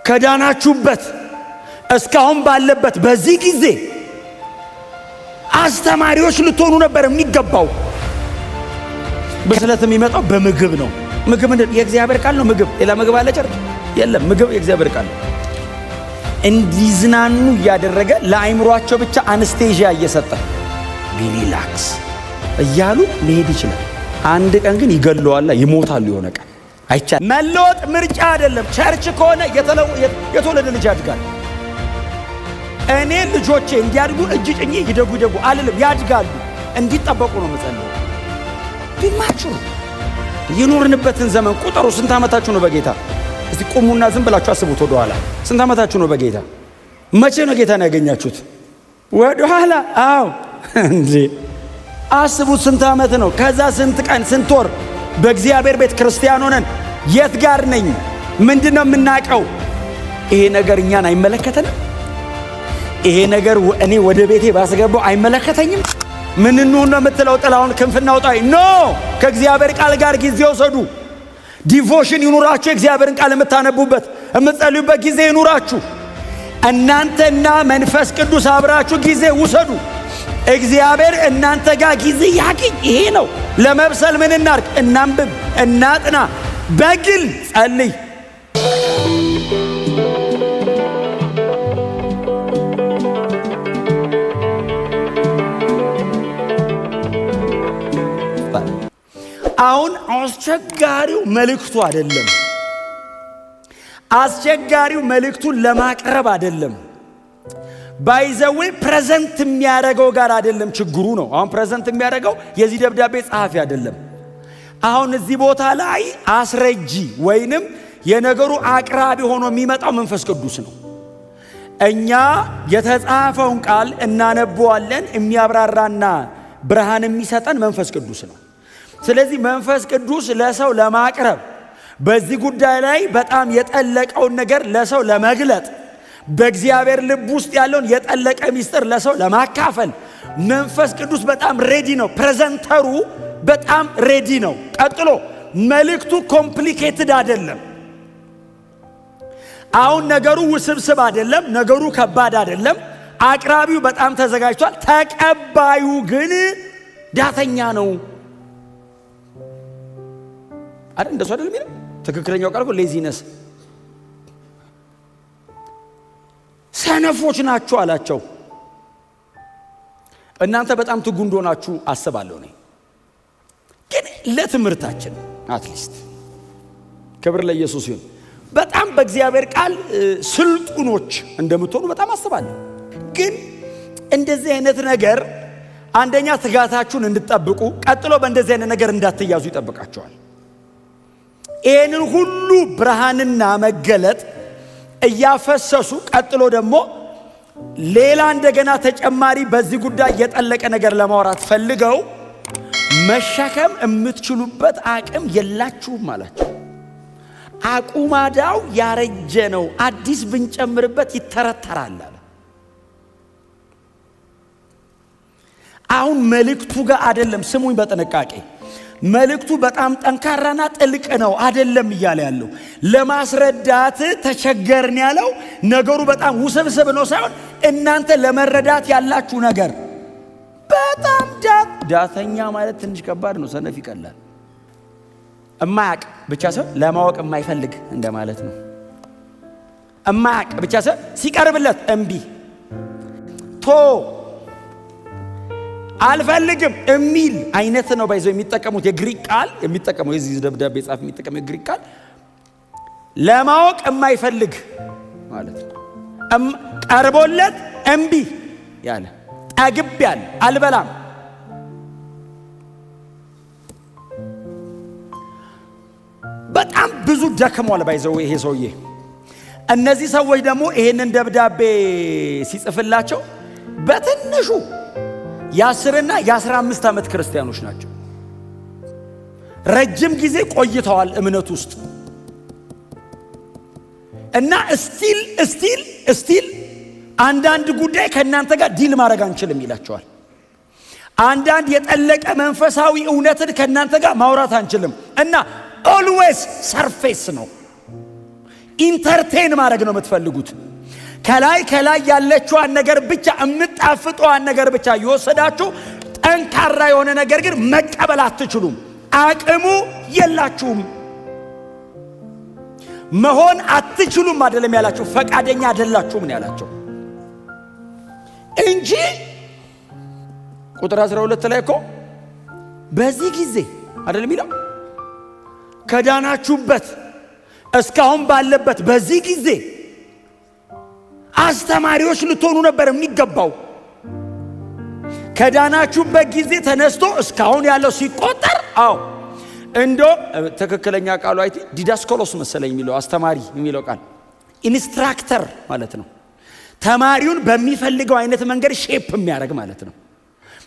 ከዳናችሁበት እስካሁን ባለበት በዚህ ጊዜ አስተማሪዎች ልትሆኑ ነበር የሚገባው። ብስለት የሚመጣው በምግብ ነው። ምግብ ምንድን የእግዚአብሔር ቃል ነው። ምግብ ሌላ ምግብ አለ ጨርቅ የለም። ምግብ የእግዚአብሔር ቃል ነው። እንዲዝናኑ እያደረገ ለአይምሯቸው ብቻ አንስቴዥያ እየሰጠ ሪላክስ እያሉ መሄድ ይችላል። አንድ ቀን ግን ይገለዋል፣ ይሞታሉ። የሆነ ቀን አይቻልም። መለወጥ ምርጫ አይደለም። ቸርች ከሆነ የተወለደ ልጅ ያድጋል። እኔ ልጆቼ እንዲያድጉ እጅ ጭኜ ይደጉ አልልም። ያድጋሉ። እንዲጠበቁ ነው መጸለይ። ቢማችሁ የኖርንበትን ዘመን ቁጥሩ ስንት ዓመታችሁ ነው በጌታ? እስቲ ቁሙና ዝም ብላችሁ አስቡት። ወደ ኋላ ስንት ዓመታችሁ ነው በጌታ? መቼ ነው ጌታን ያገኛችሁት? ወደ ኋላ አዎ እንዴ አስቡት። ስንት ዓመት ነው? ከዛ ስንት ቀን ስንት ወር በእግዚአብሔር ቤት ክርስቲያን ሆነን የት ጋር ነኝ? ምንድነው የምናቀው? ይሄ ነገር እኛን አይመለከተንም? ይሄ ነገር እኔ ወደ ቤቴ ባስገባው አይመለከተኝም? ምን እንሁን ነው የምትለው? ጥላውን ክንፍና ውጣይ ኖ። ከእግዚአብሔር ቃል ጋር ጊዜ ወሰዱ። ዲቮሽን ይኑራችሁ። የእግዚአብሔርን ቃል የምታነቡበት የምትጸልዩበት ጊዜ ይኑራችሁ። እናንተና መንፈስ ቅዱስ አብራችሁ ጊዜ ውሰዱ። እግዚአብሔር እናንተ ጋር ጊዜ ያግኝ። ይሄ ነው ለመብሰል። ምን እናርግ? እናንብብ፣ እናጥና፣ በግል ጸልይ። አሁን አስቸጋሪው መልእክቱ አይደለም። አስቸጋሪው መልእክቱን ለማቅረብ አይደለም። ባይዘዌ ፕሬዘንት የሚያደርገው ጋር አይደለም ችግሩ ነው። አሁን ፕሬዘንት የሚያደርገው የዚህ ደብዳቤ ጸሐፊ አይደለም። አሁን እዚህ ቦታ ላይ አስረጂ ወይንም የነገሩ አቅራቢ ሆኖ የሚመጣው መንፈስ ቅዱስ ነው። እኛ የተጻፈውን ቃል እናነበዋለን። የሚያብራራና ብርሃን የሚሰጠን መንፈስ ቅዱስ ነው። ስለዚህ መንፈስ ቅዱስ ለሰው ለማቅረብ በዚህ ጉዳይ ላይ በጣም የጠለቀውን ነገር ለሰው ለመግለጥ በእግዚአብሔር ልብ ውስጥ ያለውን የጠለቀ ሚስጥር ለሰው ለማካፈል መንፈስ ቅዱስ በጣም ሬዲ ነው። ፕሬዘንተሩ በጣም ሬዲ ነው። ቀጥሎ መልእክቱ ኮምፕሊኬትድ አይደለም። አሁን ነገሩ ውስብስብ አይደለም። ነገሩ ከባድ አይደለም። አቅራቢው በጣም ተዘጋጅቷል። ተቀባዩ ግን ዳተኛ ነው አይደል? እንደሱ አይደለም የሚለው ትክክለኛው ቃል እኮ ሌዚነስ። ሰነፎች ናችሁ አላቸው። እናንተ በጣም ትጉ እንደሆናችሁ አስባለሁ ነኝ። ግን ለትምህርታችን አትሊስት ክብር ለኢየሱስ ይሁን። በጣም በእግዚአብሔር ቃል ስልጡኖች እንደምትሆኑ በጣም አስባለሁ። ግን እንደዚህ አይነት ነገር አንደኛ ትጋታችሁን እንድትጠብቁ፣ ቀጥሎ በእንደዚህ አይነት ነገር እንዳትያዙ ይጠብቃቸዋል። ይህንን ሁሉ ብርሃንና መገለጥ እያፈሰሱ ቀጥሎ ደግሞ ሌላ እንደገና ተጨማሪ በዚህ ጉዳይ የጠለቀ ነገር ለማውራት ፈልገው መሸከም የምትችሉበት አቅም የላችሁም አላቸው። አቁማዳው ያረጀ ነው፣ አዲስ ብንጨምርበት ይተረተራል አለ። አሁን መልእክቱ ጋር አይደለም። ስሙኝ በጥንቃቄ። መልእክቱ በጣም ጠንካራና ጥልቅ ነው አይደለም እያለ ያለው። ለማስረዳት ተቸገርን ያለው ነገሩ በጣም ውስብስብ ነው ሳይሆን እናንተ ለመረዳት ያላችሁ ነገር በጣም ዳተኛ ማለት ትንሽ ከባድ ነው። ሰነፍ ይቀላል። እማያቅ ብቻ ሳይሆን ለማወቅ የማይፈልግ እንደማለት ነው። እማያቅ ብቻ ሳይሆን ሲቀርብለት እምቢ ቶ አልፈልግም የሚል አይነት ነው። ባይዘው የሚጠቀሙት የግሪክ ቃል የሚጠቀመው የዚህ ደብዳቤ ጻፍ የሚጠቀመው የግሪክ ቃል ለማወቅ የማይፈልግ ማለት ነው። ቀርቦለት እምቢ ያለ፣ ጠግብ ያለ፣ አልበላም። በጣም ብዙ ደክሟል ባይዘው ይሄ ሰውዬ። እነዚህ ሰዎች ደግሞ ይሄንን ደብዳቤ ሲጽፍላቸው በትንሹ የ10 እና የ15 ዓመት ክርስቲያኖች ናቸው። ረጅም ጊዜ ቆይተዋል እምነት ውስጥ እና እስቲል አንዳንድ ጉዳይ ከእናንተ ጋር ዲል ማድረግ አንችልም ይላቸዋል። አንዳንድ የጠለቀ መንፈሳዊ እውነትን ከእናንተ ጋር ማውራት አንችልም እና ኦልዌስ ሰርፌስ ነው። ኢንተርቴን ማድረግ ነው የምትፈልጉት። ከላይ ያለችዋን ነገር ብቻ የምጣፍጧን ነገር ብቻ ይወሰዳችሁ። ጠንካራ የሆነ ነገር ግን መቀበል አትችሉም። አቅሙ የላችሁም። መሆን አትችሉም አይደለም ያላችሁ፣ ፈቃደኛ አይደላችሁም ነው ያላችሁ እንጂ ቁጥር 12 ላይ እኮ በዚህ ጊዜ አይደለም ይላል ከዳናችሁበት እስካሁን ባለበት በዚህ ጊዜ አስተማሪዎች ልትሆኑ ነበር የሚገባው። ከዳናችሁበት ጊዜ ተነስቶ እስካሁን ያለው ሲቆጠር እንዶ ትክክለኛ ቃሉ አይቲ ዲዳስኮሎስ መሰለኝ የሚለው አስተማሪ የሚለው ቃል ኢንስትራክተር ማለት ነው። ተማሪውን በሚፈልገው አይነት መንገድ ሼፕ የሚያደርግ ማለት ነው።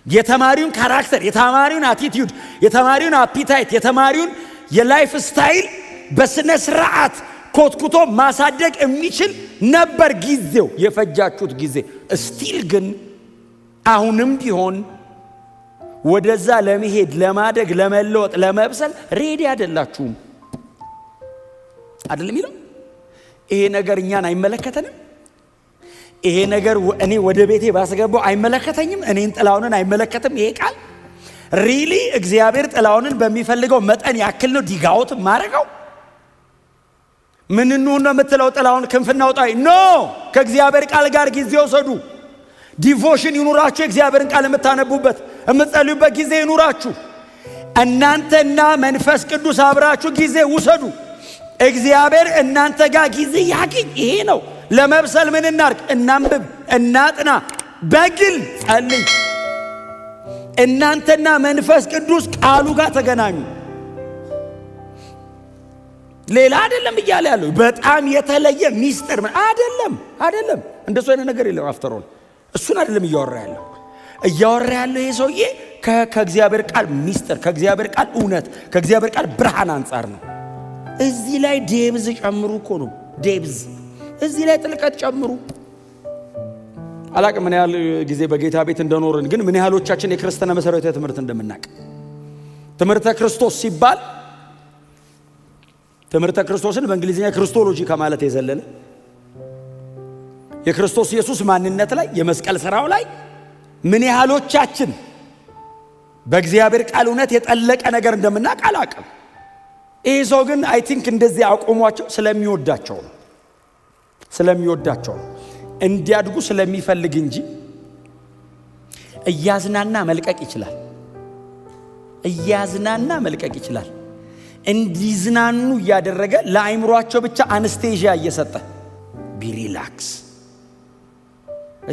የተማሪውን ካራክተር፣ የተማሪውን አቲቲዩድ፣ የተማሪውን አፒታይት፣ የተማሪውን የላይፍ ስታይል በስነ ስርዓት ኮትኩቶ ማሳደግ የሚችል ነበር ጊዜው የፈጃችሁት ጊዜ። እስቲል ግን አሁንም ቢሆን ወደዛ ለመሄድ ለማደግ ለመለወጥ ለመብሰል ሬዲ አይደላችሁም አይደለም ይለው። ይሄ ነገር እኛን አይመለከተንም። ይሄ ነገር እኔ ወደ ቤቴ ባስገባው አይመለከተኝም። እኔን ጥላውንን አይመለከትም። ይሄ ቃል ሪሊ እግዚአብሔር ጥላውንን በሚፈልገው መጠን ያክል ነው ዲጋውት ማረጋው። ምን ነው የምትለው? ጥላውን ክንፍና ውጣይ ኖ። ከእግዚአብሔር ቃል ጋር ጊዜ ወሰዱ። ዲቮሽን ይኑራችሁ። እግዚአብሔርን ቃል የምታነቡበት የምትጸልዩበት ጊዜ ይኑራችሁ። እናንተና መንፈስ ቅዱስ አብራችሁ ጊዜ ውሰዱ። እግዚአብሔር እናንተ ጋር ጊዜ ያግኝ። ይሄ ነው ለመብሰል ምን እናርግ? እናንብብ፣ እናጥና፣ በግል ጸልይ። እናንተና መንፈስ ቅዱስ ቃሉ ጋር ተገናኙ። ሌላ አይደለም እያለ ያለው በጣም የተለየ ሚስጥር አይደለም። እንደሱ አይነት ነገር የለም። አፍተሮል እሱን አይደለም እያወራ ያለው ይሄ ሰውዬ ከእግዚአብሔር ቃል ሚስጥር፣ ከእግዚአብሔር ቃል እውነት፣ ከእግዚአብሔር ቃል ብርሃን አንጻር ነው። እዚህ ላይ ዴብዝ ጨምሩ እኮ ነው። ዴብዝ እዚህ ላይ ጥልቀት ጨምሩ። አላቅም ምን ያህል ጊዜ በጌታ ቤት እንደኖርን፣ ግን ምን ያህሎቻችን የክርስትና መሰረታዊ ትምህርት እንደምናውቅ። ትምህርተ ክርስቶስ ሲባል ትምህርተ ክርስቶስን በእንግሊዝኛ ክርስቶሎጂ ከማለት የዘለለ የክርስቶስ ኢየሱስ ማንነት ላይ የመስቀል ሥራው ላይ ምን ያህሎቻችን በእግዚአብሔር ቃል እውነት የጠለቀ ነገር እንደምናውቅ አላቅም። ይሄ ሰው ግን አይ ቲንክ እንደዚህ አቆሟቸው ስለሚወዳቸው ነው እንዲያድጉ ስለሚፈልግ እንጂ እያዝናና መልቀቅ ይችላል። እንዲዝናኑ እያደረገ ለአይምሯቸው ብቻ አንስቴዥያ እየሰጠ ቢሪላክስ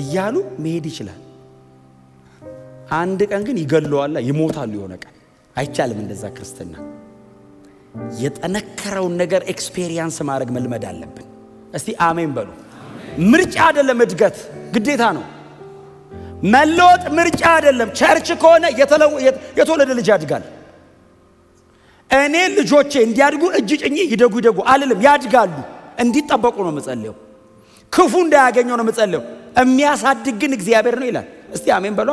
እያሉ መሄድ ይችላል። አንድ ቀን ግን ይገለዋል፣ ይሞታሉ። የሆነ ቀን አይቻልም እንደዛ። ክርስትና የጠነከረውን ነገር ኤክስፔሪየንስ ማድረግ መልመድ አለብን። እስቲ አሜን በሉ። ምርጫ አይደለም፣ እድገት ግዴታ ነው። መለወጥ ምርጫ አይደለም። ቸርች ከሆነ የተወለደ ልጅ ያድጋል። እኔ ልጆቼ እንዲያድጉ እጅ ጭኜ ይደጉ አልልም። ያድጋሉ። እንዲጠበቁ ነው መጸለየው። ክፉ እንዳያገኘው ነው መጸለየው። የሚያሳድግ ግን እግዚአብሔር ነው ይላል። እስቲ አሜን በሏ።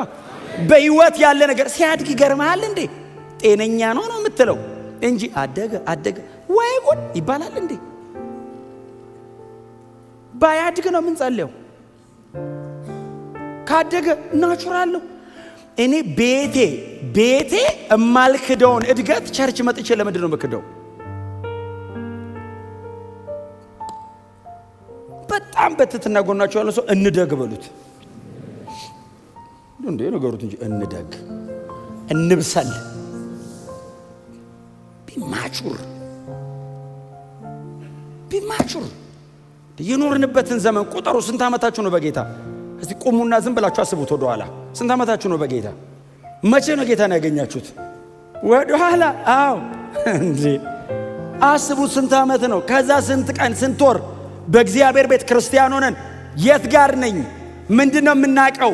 በህይወት ያለ ነገር ሲያድግ ይገርማል እንዴ? ጤነኛ ነው የምትለው እንጂ አደገ ወይ ጉድ ይባላል እንዴ? ባያድግ ነው የምንጸልየው። ካደገ ናቹራል ነው። እኔ ቤቴ እማልክደውን እድገት ቸርች መጥቼ ለምንድን ነው የምክደው? በጣም በትትና ጎናቸው ያለው ሰው እንደግ በሉት እንዴ ነገሩት እንጂ እንደግ፣ እንብሰል፣ ቢማቹር የኖርንበትን ዘመን ቁጠሩ። ስንት ዓመታችሁ ነው በጌታ? እስቲ ቁሙና ዝም ብላችሁ አስቡት ወደ ኋላ። ስንት ዓመታችሁ ነው በጌታ? መቼ ነው ጌታን ያገኛችሁት? ወደ ኋላ እንዴ አስቡት። ስንት ዓመት ነው? ከዛ ስንት ቀን ስንት ወር በእግዚአብሔር ቤት ክርስቲያን ሆነን የት ጋር ነኝ? ምንድነው የምናቀው?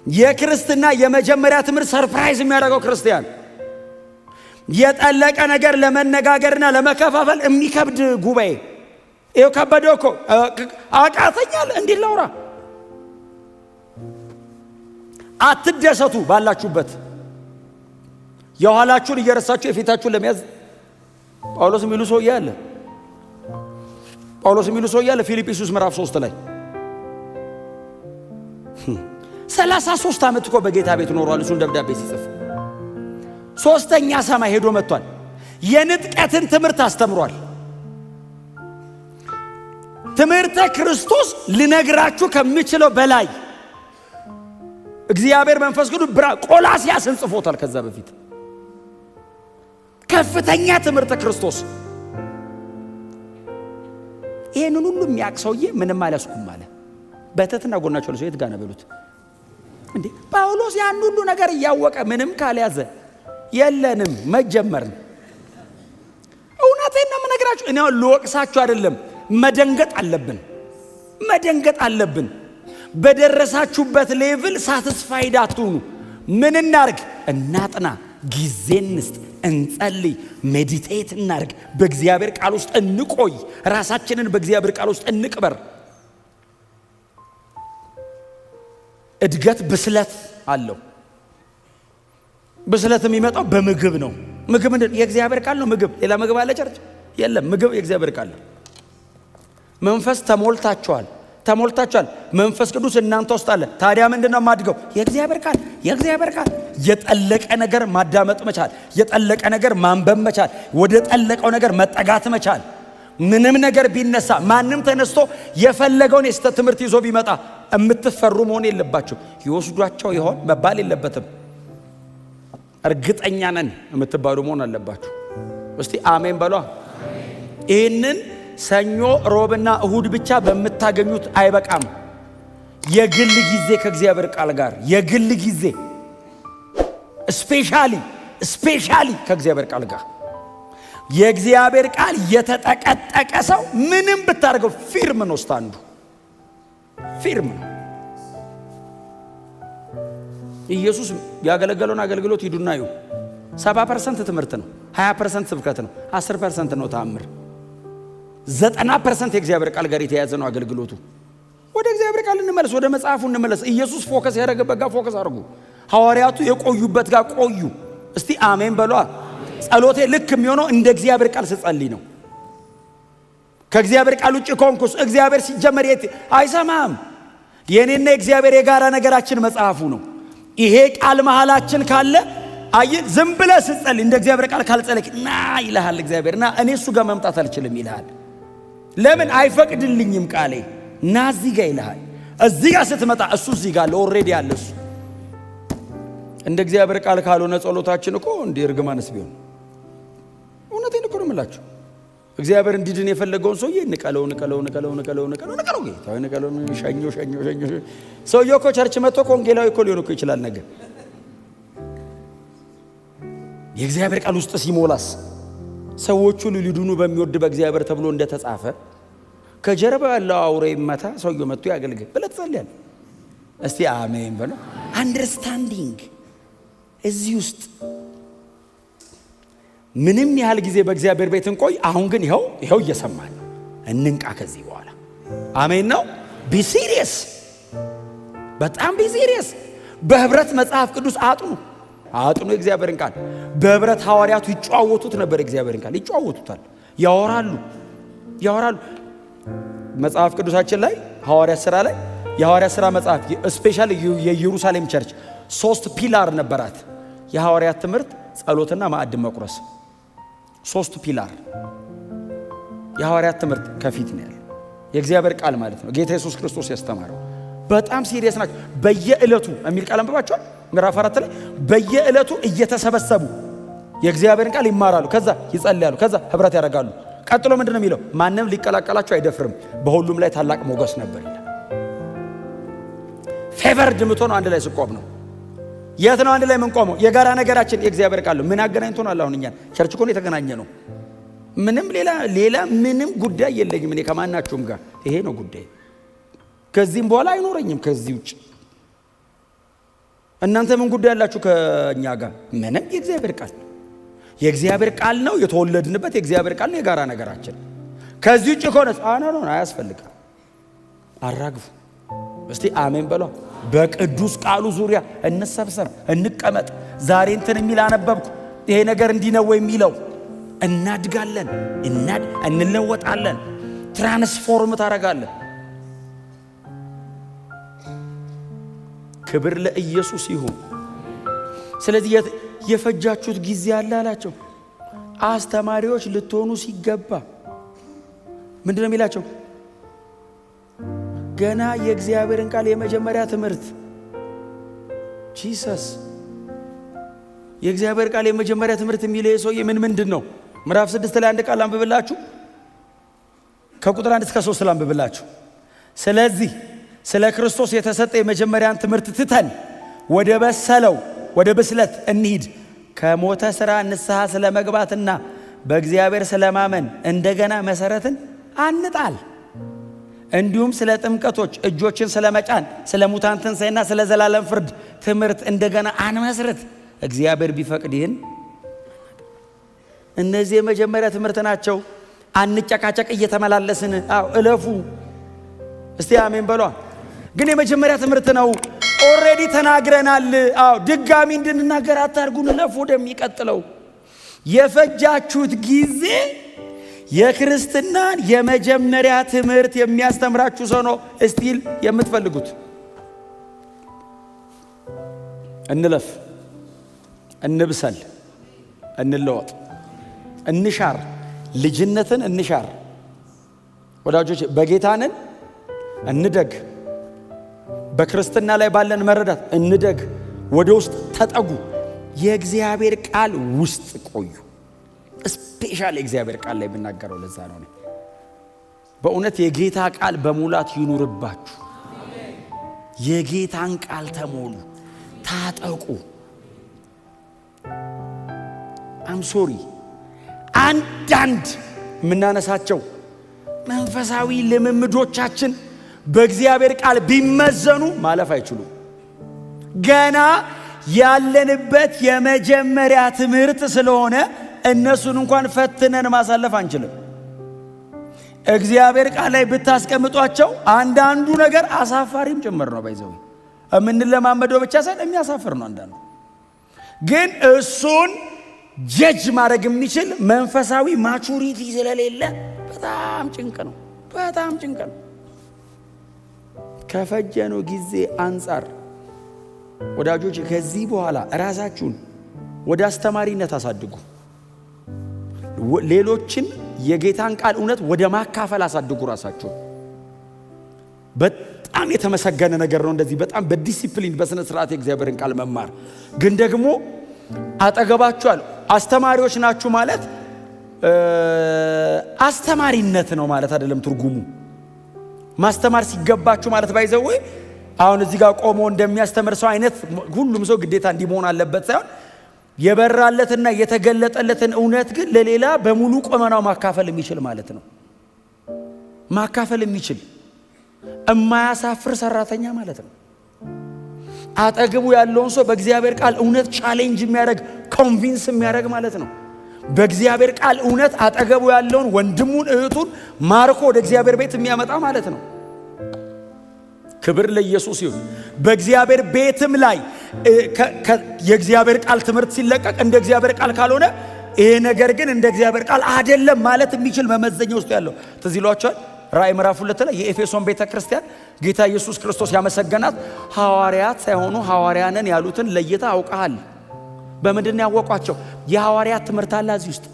የክርስትና የመጀመሪያ ትምህርት ሰርፕራይዝ የሚያደርገው ክርስቲያን የጠለቀ ነገር ለመነጋገርና ለመከፋፈል የሚከብድ ጉባኤ። ይኸው ከበደው እኮ አቃተኛል። እንዲህ ላውራ። አትደሰቱ ባላችሁበት። የኋላችሁን እየረሳችሁ የፊታችሁን ለመያዝ ጳውሎስ የሚሉ ሰው ያለ ጳውሎስ የሚሉ ሰው ያለ ፊልጵስዩስ ምዕራፍ 3 ላይ 33 ዓመት እኮ በጌታ ቤት ኖሯል። እሱን ደብዳቤ ሲጽፍ 3ኛ ሰማይ ሄዶ መጥቷል። የንጥቀትን ትምህርት አስተምሯል። ትምህርተ ክርስቶስ ልነግራችሁ ከሚችለው በላይ እግዚአብሔር መንፈስ ቅዱስ ቆላስያስን ጽፎታል። ከዛ በፊት ከፍተኛ ትምህርተ ክርስቶስ። ይሄንን ሁሉ የሚያቅሰውዬ ምንም አላስኩም አለ። በተትና ጎናቸው ለሰው የት ጋር ነው በሉት እንዴ? ጳውሎስ ያን ሁሉ ነገር እያወቀ ምንም ካልያዘ የለንም መጀመርን። እውነቴን ነው የምነግራችሁ። እኔ ልወቅሳችሁ አይደለም። መደንገጥ አለብን። በደረሳችሁበት ሌቭል ሳትስፋይድ አትሁኑ። ምን እናርግ? እናጥና፣ ጊዜ እንስጥ፣ እንጸልይ፣ ሜዲቴት እናርግ፣ በእግዚአብሔር ቃል ውስጥ እንቆይ፣ ራሳችንን በእግዚአብሔር ቃል ውስጥ እንቅበር። እድገት ብስለት አለው። ብስለት የሚመጣው በምግብ ነው። ምግብ ምንድን? የእግዚአብሔር ቃል ነው። ምግብ ሌላ ምግብ አለ ቸርች? የለም። ምግብ የእግዚአብሔር ቃል ነው። መንፈስ ተሞልታችኋል። መንፈስ ቅዱስ እናንተ ውስጥ አለ። ታዲያ ምንድነው ማድገው? የእግዚአብሔር ቃል። የጠለቀ ነገር ማዳመጥ መቻል፣ የጠለቀ ነገር ማንበብ መቻል፣ ወደ ጠለቀው ነገር መጠጋት መቻል። ምንም ነገር ቢነሳ ማንም ተነስቶ የፈለገውን የስተት ትምህርት ይዞ ቢመጣ የምትፈሩ መሆን የለባችሁ። ይወስዷቸው ይሆን መባል የለበትም። እርግጠኛ ነን የምትባሉ መሆን አለባችሁ። እስቲ አሜን በሏ። ይህንን ሰኞ ሮብና እሁድ ብቻ በምታገኙት አይበቃም። የግል ጊዜ ከእግዚአብሔር ቃል ጋር የግል ጊዜ ስፔሻሊ ከእግዚአብሔር ቃል ጋር። የእግዚአብሔር ቃል የተጠቀጠቀ ሰው ምንም ብታደርገው ፊርም ነው። ስታንዱ ፊርም ነው። ኢየሱስ ያገለገለውን አገልግሎት ሂዱና እዩ። 70% ትምህርት ነው፣ 20% ስብከት ነው፣ 10% ነው ተአምር። 90% የእግዚአብሔር ቃል ጋር የተያያዘ ነው አገልግሎቱ። ወደ እግዚአብሔር ቃል እንመለስ፣ ወደ መጽሐፉ እንመለስ። ኢየሱስ ፎከስ ያደረገበት ጋር ፎከስ አድርጉ። ሐዋርያቱ የቆዩበት ጋር ቆዩ። እስቲ አሜን በሏ። ጸሎቴ ልክ የሚሆነው እንደ እግዚአብሔር ቃል ስጸልይ ነው። ከእግዚአብሔር ቃል ውጭ ኮንኩስ እግዚአብሔር ሲጀመር አይሰማም። የኔና የእግዚአብሔር የጋራ ነገራችን መጽሐፉ ነው። ይሄ ቃል መሃላችን ካለ አይ ዝም ብለህ ስትጸልይ እንደ እግዚአብሔር ቃል ካልጸለይክ ና ይልሃል እግዚአብሔር። ና እኔ እሱ ጋር መምጣት አልችልም ይልሃል። ለምን አይፈቅድልኝም ቃሌ? ና እዚህ ጋር ይልሃል። እዚህ ጋር ስትመጣ እሱ እዚህ ጋር ኦልሬዲ አለ እሱ። እንደ እግዚአብሔር ቃል ካልሆነ ጸሎታችን እኮ እንደ እርግማንስ ቢሆን እውነቴን እኮ ነው የምላችሁ። እግዚአብሔር እንዲድን የፈለገውን ሰውዬ ንቀለው ሸኞ ሰውዬው እኮ ቸርች መጥቶ ወንጌላዊ እኮ ሊሆን እኮ ይችላል ነገር። የእግዚአብሔር ቃል ውስጥ ሲሞላስ ሰዎቹ ሊድኑ በሚወድ በእግዚአብሔር ተብሎ እንደተጻፈ ከጀርባ ያለው አውሬ ይመታ፣ ሰውዬው መጥቶ ያገልግል ብለህ ትጸልያለህ። እስቲ አሜን በሉ። አንደርስታንዲንግ እዚህ ውስጥ ምንም ያህል ጊዜ በእግዚአብሔር ቤት እንቆይ። አሁን ግን ይኸው እየሰማን ነው። እንንቃ ከዚህ በኋላ አሜን ነው። ቢ ሲሪየስ፣ በጣም ቢ ሲሪየስ። በህብረት መጽሐፍ ቅዱስ አጥኑ የእግዚአብሔርን ቃል። በህብረት ሐዋርያቱ ይጫወቱት ነበር። የእግዚአብሔርን ቃል ይጫወቱታል፣ ያወራሉ። መጽሐፍ ቅዱሳችን ላይ ሐዋርያት ሥራ ላይ የሐዋርያት ሥራ መጽሐፍ ስፔሻሊ የኢየሩሳሌም ቸርች 3 ፒላር ነበራት። የሐዋርያት ትምህርት፣ ጸሎትና ማዕድ መቁረስ 3 ፒላር። የሐዋርያት ትምህርት ከፊት ነው ያለው፣ የእግዚአብሔር ቃል ማለት ነው። ጌታ ኢየሱስ ክርስቶስ ያስተማረው በጣም ሲሪየስ ናቸው። በየዕለቱ የሚል ቃል አንብባችኋል። ምዕራፍ 4 ላይ በየዕለቱ እየተሰበሰቡ የእግዚአብሔርን ቃል ይማራሉ፣ ከዛ ይጸልያሉ፣ ከዛ ህብረት ያደርጋሉ። ቀጥሎ ምንድነው የሚለው? ማንም ሊቀላቀላቸው አይደፍርም፣ በሁሉም ላይ ታላቅ ሞገስ ነበር ይላል። ፌቨርድ ምትሆነው አንድ ላይ ስቆም ነው። የት ነው አንድ ላይ የምንቆመው? የጋራ ነገራችን የእግዚአብሔር ቃል ነው። ምን አገናኝቶናል? አሁን እኛን ቸርች እኮ ነው የተገናኘ ነው። ምንም ሌላ ምንም ጉዳይ የለኝም እኔ ከማናችሁም ጋር። ይሄ ነው ጉዳይ። ከዚህም በኋላ አይኖረኝም ከዚህ ውጭ። እናንተ ምን ጉዳይ ያላችሁ ከኛ ጋር? ምንም። የእግዚአብሔር ቃል ነው የተወለድንበት። የእግዚአብሔር ቃል ነው የጋራ ነገራችን። ከዚህ ውጭ ከሆነ አያስፈልግም። አራግፉ። እስቲ አሜን በሏ። በቅዱስ ቃሉ ዙሪያ እንሰብሰብ፣ እንቀመጥ። ዛሬ እንትን የሚል አነበብኩ፣ ይሄ ነገር እንዲህ ነው የሚለው እናድጋለን፣ እንለወጣለን። ትራንስፎርም ታደርጋለህ። ክብር ለኢየሱስ ይሁን። ስለዚህ የፈጃችሁት ጊዜ አለ አላቸው። አስተማሪዎች ልትሆኑ ሲገባ ምንድነው የሚላቸው? ገና የእግዚአብሔርን ቃል የመጀመሪያ ትምህርት ጂሰስ የእግዚአብሔር ቃል የመጀመሪያ ትምህርት የሚለው ሰውዬ ምንድን ነው? ምዕራፍ 6 ላይ አንድ ቃል አንብብላችሁ ከቁጥር 1 እስከ 3 አንብብላችሁ። ስለዚህ ስለ ክርስቶስ የተሰጠ የመጀመሪያን ትምህርት ትተን ወደ በሰለው ወደ ብስለት እንሂድ። ከሞተ ሥራ ንስሐ ስለ መግባትና በእግዚአብሔር ስለማመን እንደገና መሰረትን አንጣል። እንዲሁም ስለ ጥምቀቶች፣ እጆችን ስለ መጫን፣ ስለ ሙታን ትንሣኤና ስለ ዘላለም ፍርድ ትምህርት እንደገና አንመስርት። እግዚአብሔር ቢፈቅድ ይህን እነዚህ የመጀመሪያ ትምህርት ናቸው። አንጨቃጨቅ እየተመላለስን እለፉ። እስቲ አሜን በሏ። ግን የመጀመሪያ ትምህርት ነው። ኦሬዲ ተናግረናል። ድጋሚ እንድንናገር አታርጉን። እለፉ ወደሚቀጥለው። የፈጃችሁት ጊዜ የክርስትናን የመጀመሪያ ትምህርት የሚያስተምራችሁ ሰው ነው እስቲል የምትፈልጉት። እንለፍ፣ እንብሰል፣ እንለወጥ፣ እንሻር፣ ልጅነትን እንሻር። ወዳጆች በጌታንን እንደግ፣ በክርስትና ላይ ባለን መረዳት እንደግ፣ ወደ ውስጥ ተጠጉ፣ የእግዚአብሔር ቃል ውስጥ ቆዩ። ስፔሻል የእግዚአብሔር ቃል ላይ ብናገረው ለዛ ነው። በእውነት የጌታ ቃል በሙላት ይኑርባችሁ። የጌታን ቃል ተሞሉ፣ ታጠቁ። ሶሪ አንዳንድ የምናነሳቸው መንፈሳዊ ልምምዶቻችን በእግዚአብሔር ቃል ቢመዘኑ ማለፍ አይችሉም። ገና ያለንበት የመጀመሪያ ትምህርት ስለሆነ እነሱን እንኳን ፈትነን ማሳለፍ አንችልም። እግዚአብሔር ቃል ላይ ብታስቀምጧቸው አንዳንዱ ነገር አሳፋሪም ጭምር ነው። ባይዘው የምንለማመደው ብቻ ሳይሆን የሚያሳፍር ነው አንዳንዱ። ግን እሱን ጀጅ ማድረግ የሚችል መንፈሳዊ ማቹሪቲ ስለሌለ በጣም ጭንቅ ነው፣ በጣም ጭንቅ ነው። ከፈጀነው ጊዜ አንጻር ወዳጆች ከዚህ በኋላ ራሳችሁን ወደ አስተማሪነት አሳድጉ። ሌሎችን የጌታን ቃል እውነት ወደ ማካፈል አሳድጉ ራሳችሁን። በጣም የተመሰገነ ነገር ነው እንደዚህ በጣም በዲሲፕሊን በስነ ስርዓት የእግዚአብሔርን ቃል መማር። ግን ደግሞ አጠገባችኋል አስተማሪዎች ናችሁ ማለት አስተማሪነት ነው ማለት አይደለም ትርጉሙ። ማስተማር ሲገባችሁ ማለት ባይዘው አሁን እዚህ ጋር ቆሞ እንደሚያስተምር ሰው አይነት ሁሉም ሰው ግዴታ እንዲሆን አለበት ሳይሆን የበራለትና የተገለጠለትን እውነት ግን ለሌላ በሙሉ ቆመናው ማካፈል የሚችል ማለት ነው። ማካፈል የሚችል የማያሳፍር ሰራተኛ ማለት ነው። አጠገቡ ያለውን ሰው በእግዚአብሔር ቃል እውነት ቻሌንጅ የሚያደርግ ኮንቪንስ የሚያደርግ ማለት ነው። በእግዚአብሔር ቃል እውነት አጠገቡ ያለውን ወንድሙን እህቱን ማርኮ ወደ እግዚአብሔር ቤት የሚያመጣ ማለት ነው። ክብር ለኢየሱስ ይሁን። በእግዚአብሔር ቤትም ላይ የእግዚአብሔር ቃል ትምህርት ሲለቀቅ እንደ እግዚአብሔር ቃል ካልሆነ ይሄ ነገር ግን እንደ እግዚአብሔር ቃል አይደለም ማለት የሚችል መመዘኛ ውስጥ ያለው ትዝ ይሏቸዋል። ራእይ ምዕራፍ 2 ላይ የኤፌሶን ቤተክርስቲያን ጌታ ኢየሱስ ክርስቶስ ያመሰገናት ሐዋርያት ሳይሆኑ ሐዋርያንን ያሉትን ለይታ አውቀሃል። በምንድን ያወቋቸው? የሐዋርያት ትምህርት አለ እዚህ ውስጥ።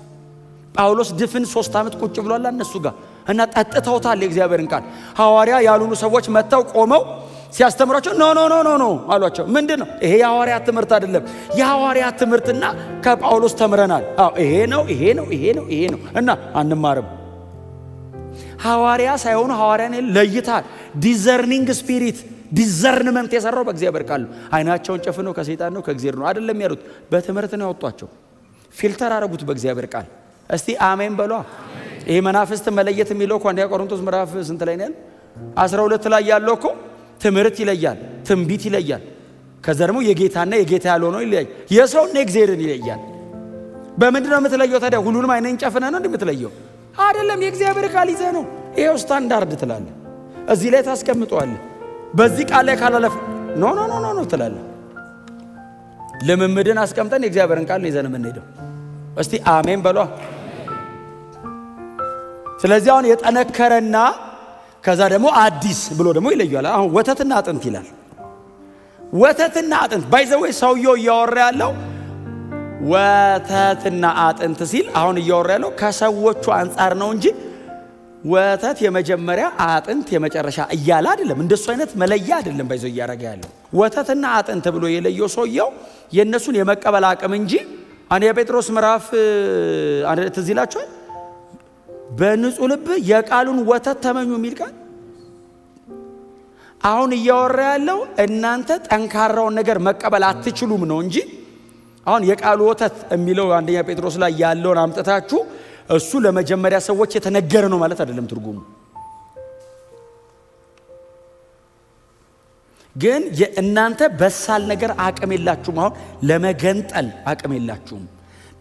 ጳውሎስ ድፍን 3 ዓመት ቁጭ ብሏል እነሱ ጋር እና ጠጥተውታል የእግዚአብሔርን ቃል። ሐዋርያ ያሉኑ ሰዎች መጥተው ቆመው ሲያስተምሯቸው ኖ ኖ ኖ ኖ ኖ አሏቸው። ምንድነው ይሄ? የሐዋርያት ትምህርት አይደለም። የሐዋርያት ትምህርትና ከጳውሎስ ተምረናል። ይሄ ነው ይሄ ነው ይሄ ነው ይሄ ነው እና አንማርም። ሐዋርያ ሳይሆኑ ሐዋርያን ለይታል። ዲዘርኒንግ ስፒሪት ዲዘርንመንት የሰራው በእግዚአብሔር ቃል። አይናቸውን ጨፍነው ከሰይጣን ነው ከእግዚአብሔር ነው አይደለም ያሉት፣ በትምህርት ነው ያወጧቸው። ፊልተር አረጉት በእግዚአብሔር ቃል። እስቲ አሜን በሏ። ይሄ መናፍስት መለየት የሚለው እኮ አንደኛ ቆሮንቶስ ምዕራፍ ስንት ላይ ነው? 12 ላይ ያለው እኮ ትምህርት ይለያል፣ ትንቢት ይለያል። ከዛ ደግሞ የጌታና የጌታ ያልሆነው ይለያል፣ የሰውና የእግዚአብሔርን ይለያል። በምንድን ነው የምትለየው ታዲያ? ሁሉንም አይነን ጨፍነህ ነው እንደምትለየው አይደለም። የእግዚአብሔር ቃል ይዘህ ነው። ይሄው ስታንዳርድ ትላለህ፣ እዚህ ላይ ታስቀምጠዋለህ። በዚህ ቃል ላይ ካላለፍ ኖ ኖ ኖ ኖ ትላለህ። ልምምድን አስቀምጠን የእግዚአብሔርን ቃል ይዘን የምንሄደው። እስቲ አሜን በሏ። ስለዚህ አሁን የጠነከረና ከዛ ደግሞ አዲስ ብሎ ደግሞ ይለያል። አሁን ወተትና አጥንት ይላል። ወተትና አጥንት ባይዘው ሰውየው እያወራ ያለው ወተትና አጥንት ሲል አሁን እያወራ ያለው ከሰዎቹ አንጻር ነው እንጂ ወተት የመጀመሪያ አጥንት የመጨረሻ እያለ አይደለም። እንደሱ አይነት መለያ አይደለም ባይዘው እያረጋ ያለው። ወተትና አጥንት ብሎ የለየው ሰውየው የነሱን የመቀበል አቅም እንጂ አንደኛ ጴጥሮስ ምዕራፍ ትዝ ይላችኋል። በንጹህ ልብ የቃሉን ወተት ተመኙ የሚል ቃል አሁን እያወራ ያለው እናንተ ጠንካራውን ነገር መቀበል አትችሉም ነው እንጂ አሁን የቃሉ ወተት የሚለው አንደኛ ጴጥሮስ ላይ ያለውን አምጥታችሁ እሱ ለመጀመሪያ ሰዎች የተነገረ ነው ማለት አይደለም ትርጉሙ። ግን የእናንተ በሳል ነገር አቅም የላችሁም። አሁን ለመገንጠል አቅም የላችሁም።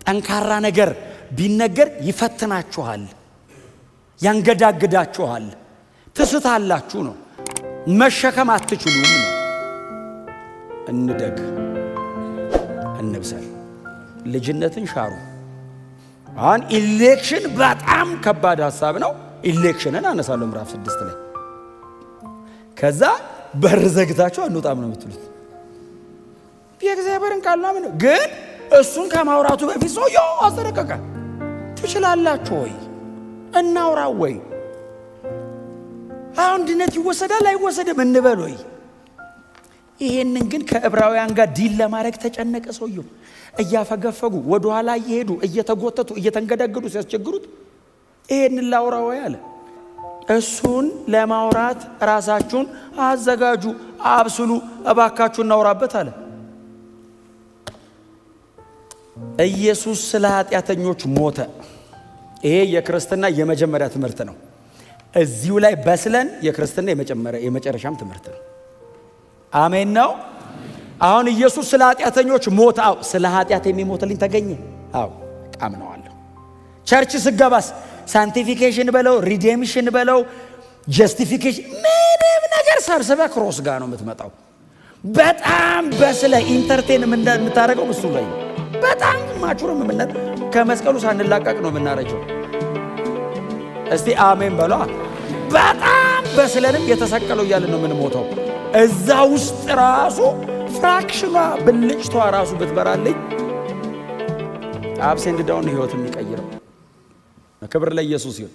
ጠንካራ ነገር ቢነገር ይፈትናችኋል፣ ያንገዳግዳችኋል፣ ትስታላችሁ ነው። መሸከም አትችሉም ነው። እንደግ እንብሰል፣ ልጅነትን ሻሩ። አሁን ኢሌክሽን በጣም ከባድ ሐሳብ ነው። ኢሌክሽንን አነሳለሁ ምዕራፍ 6 ላይ። ከዛ በር ዘግታችሁ አንወጣም ነው የምትሉት። የእግዚአብሔርን ቃል ነው ግን እሱን ከማውራቱ በፊት ሰውየው አስጠነቀቀ። ትችላላችሁ ወይ? እናውራው ወይ? አሁን ድነት ይወሰዳል አይወሰድም እንበል ወይ? ይሄንን ግን ከዕብራውያን ጋር ዲል ለማድረግ ተጨነቀ ሰውየው። እያፈገፈጉ ወደ ኋላ እየሄዱ እየተጎተቱ እየተንገዳገዱ ሲያስቸግሩት ይሄንን ላውራው አለ። እሱን ለማውራት ራሳችሁን አዘጋጁ፣ አብስሉ፣ እባካችሁ እናውራበት አለ። ኢየሱስ ስለ ኃጢአተኞች ሞተ። ይሄ የክርስትና የመጀመሪያ ትምህርት ነው። እዚሁ ላይ በስለን የክርስትና የመጨረሻም ትምህርት ነው። አሜን ነው። አሁን ኢየሱስ ስለ ኃጢአተኞች ሞተ። አዎ ስለ ኃጢአት የሚሞትልኝ ተገኘ። አዎ አምነዋለሁ። ቸርች ስገባስ ሳንቲፊኬሽን በለው ሪዴምሽን በለው ጀስቲፊኬሽን ምንም ነገር ሰብስበ ክሮስ ጋር ነው የምትመጣው። በጣም በስለ ኢንተርቴን የምታደርገው እሱ ላይ በጣም ማቹርም ከመስቀሉ ሳንላቀቅ ነው የምናረጀው። እስቲ አሜን በሏ። በጣም በስለንም የተሰቀለው እያልን ነው የምንሞተው። እዛ ውስጥ ራሱ ፍራክሽኗ ብልጭቷ ራሱ ብትበራልኝ አብሴንድ ዳውን ህይወት የሚቀይረው። ክብር ለኢየሱስ ይሁን።